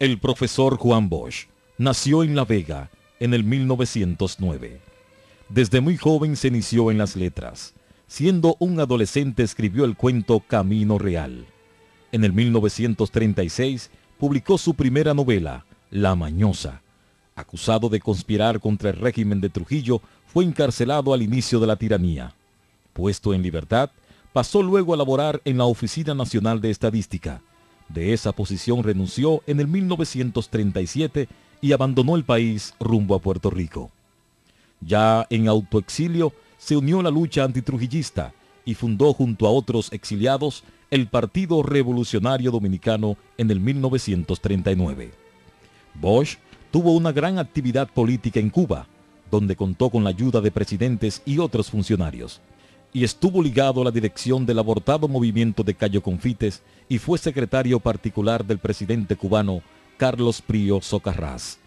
El profesor Juan Bosch nació en La Vega en el 1909. Desde muy joven se inició en las letras. Siendo un adolescente escribió el cuento Camino Real. En el 1936 publicó su primera novela, La Mañosa. Acusado de conspirar contra el régimen de Trujillo, fue encarcelado al inicio de la tiranía. Puesto en libertad, pasó luego a laborar en la Oficina Nacional de Estadística. De esa posición renunció en el 1937 y abandonó el país rumbo a Puerto Rico. Ya en autoexilio, se unió a la lucha antitrujillista y fundó junto a otros exiliados el Partido Revolucionario Dominicano en el 1939. Bosch tuvo una gran actividad política en Cuba, donde contó con la ayuda de presidentes y otros funcionarios, y estuvo ligado a la dirección del abortado movimiento de Cayo Confites y fue secretario particular del presidente cubano Carlos Prío Socarrás.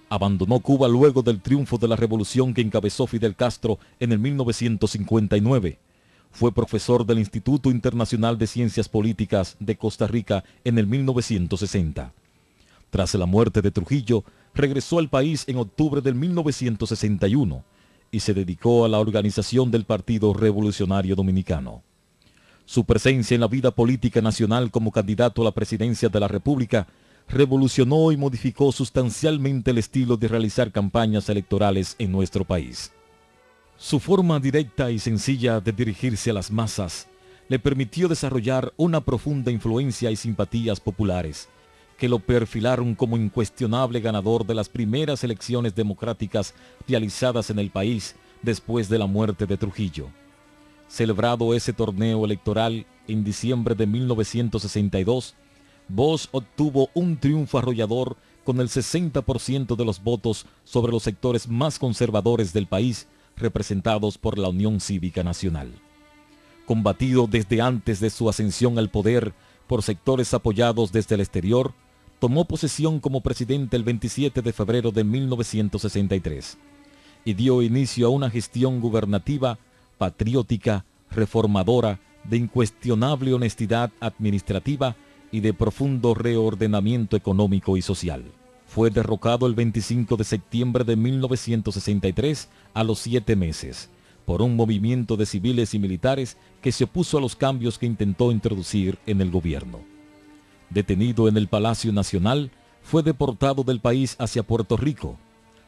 Abandonó Cuba luego del triunfo de la revolución que encabezó Fidel Castro en el 1959. Fue profesor del Instituto Internacional de Ciencias Políticas de Costa Rica en el 1960. Tras la muerte de Trujillo, regresó al país en octubre del 1961 y se dedicó a la organización del Partido Revolucionario Dominicano. Su presencia en la vida política nacional como candidato a la presidencia de la República revolucionó y modificó sustancialmente el estilo de realizar campañas electorales en nuestro país. Su forma directa y sencilla de dirigirse a las masas le permitió desarrollar una profunda influencia y simpatías populares, que lo perfilaron como incuestionable ganador de las primeras elecciones democráticas realizadas en el país después de la muerte de Trujillo. Celebrado ese torneo electoral en diciembre de 1962, Bosch obtuvo un triunfo arrollador con el 60% de los votos sobre los sectores más conservadores del país, representados por la Unión Cívica Nacional. Combatido desde antes de su ascensión al poder por sectores apoyados desde el exterior, tomó posesión como presidente el 27 de febrero de 1963 y dio inicio a una gestión gubernativa, patriótica, reformadora, de incuestionable honestidad administrativa y de profundo reordenamiento económico y social. Fue derrocado el 25 de septiembre de 1963 a los 7 meses por un movimiento de civiles y militares que se opuso a los cambios que intentó introducir en el gobierno. Detenido en el Palacio Nacional, fue deportado del país hacia Puerto Rico.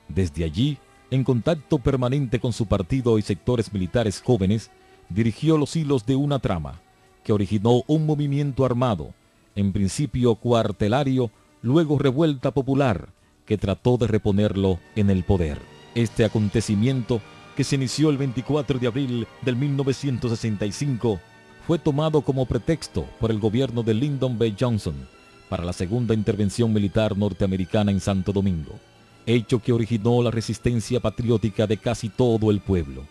Desde allí, en contacto permanente con su partido y sectores militares jóvenes, dirigió los hilos de una trama que originó un movimiento armado, en principio cuartelario, luego revuelta popular, que trató de reponerlo en el poder. Este acontecimiento, que se inició el 24 de abril de 1965, fue tomado como pretexto por el gobierno de Lyndon B. Johnson para la segunda intervención militar norteamericana en Santo Domingo, hecho que originó la resistencia patriótica de casi todo el pueblo.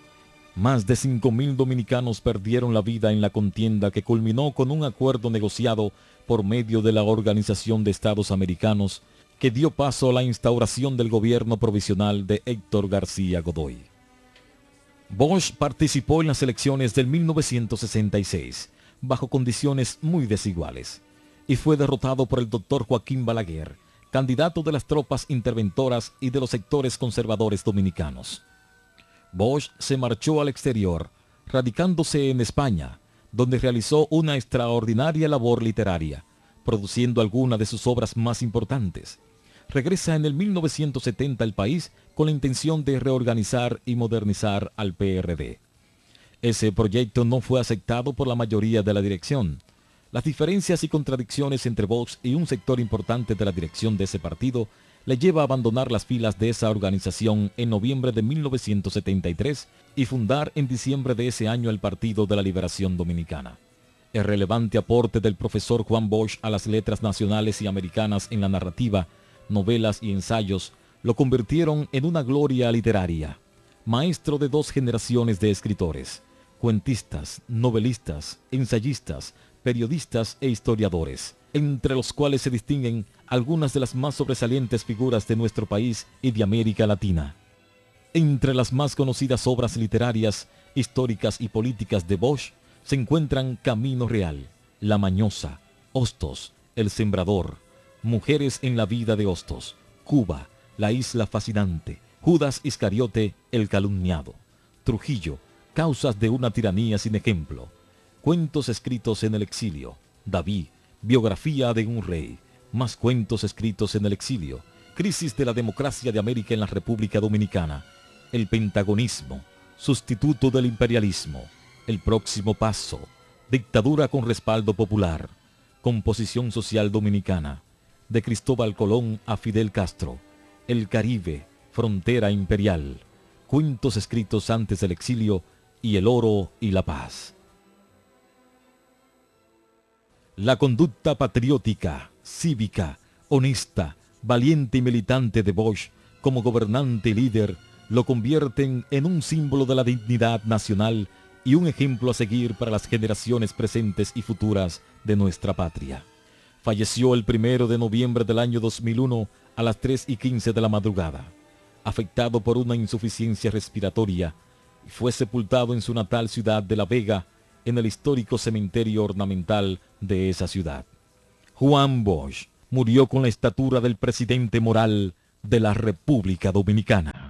Más de 5.000 dominicanos perdieron la vida en la contienda, que culminó con un acuerdo negociado por medio de la Organización de Estados Americanos, que dio paso a la instauración del gobierno provisional de Héctor García Godoy. Bosch participó en las elecciones del 1966, bajo condiciones muy desiguales, y fue derrotado por el doctor Joaquín Balaguer, candidato de las tropas interventoras y de los sectores conservadores dominicanos. Bosch se marchó al exterior, radicándose en España, donde realizó una extraordinaria labor literaria, produciendo algunas de sus obras más importantes. Regresa en el 1970 al país con la intención de reorganizar y modernizar al PRD. Ese proyecto no fue aceptado por la mayoría de la dirección. Las diferencias y contradicciones entre Bosch y un sector importante de la dirección de ese partido le lleva a abandonar las filas de esa organización en noviembre de 1973 y fundar en diciembre de ese año el Partido de la Liberación Dominicana. El relevante aporte del profesor Juan Bosch a las letras nacionales y americanas en la narrativa, novelas y ensayos lo convirtieron en una gloria literaria. Maestro de 2 generaciones de escritores, cuentistas, novelistas, ensayistas, periodistas e historiadores, entre los cuales se distinguen algunas de las más sobresalientes figuras de nuestro país y de América Latina. Entre las más conocidas obras literarias, históricas y políticas de Bosch se encuentran Camino Real, La Mañosa, Hostos, El Sembrador, Mujeres en la vida de Hostos, Cuba, la isla fascinante, Judas Iscariote, el calumniado, Trujillo, causas de una tiranía sin ejemplo, cuentos escritos en el exilio, David, biografía de un rey, más cuentos escritos en el exilio, crisis de la democracia de América en la República Dominicana, el pentagonismo, sustituto del imperialismo, el próximo paso, dictadura con respaldo popular, composición social dominicana, de Cristóbal Colón a Fidel Castro, el Caribe, frontera imperial, cuentos escritos antes del exilio y el oro y la paz. La conducta patriótica, cívica, honesta, valiente y militante de Bosch como gobernante y líder lo convierten en un símbolo de la dignidad nacional y un ejemplo a seguir para las generaciones presentes y futuras de nuestra patria. Falleció el 1 de noviembre del año 2001 a las 3:15 de la madrugada, afectado por una insuficiencia respiratoria, y fue sepultado en su natal ciudad de La Vega, en el histórico cementerio ornamental de esa ciudad. Juan Bosch murió con la estatura del presidente moral de la República Dominicana.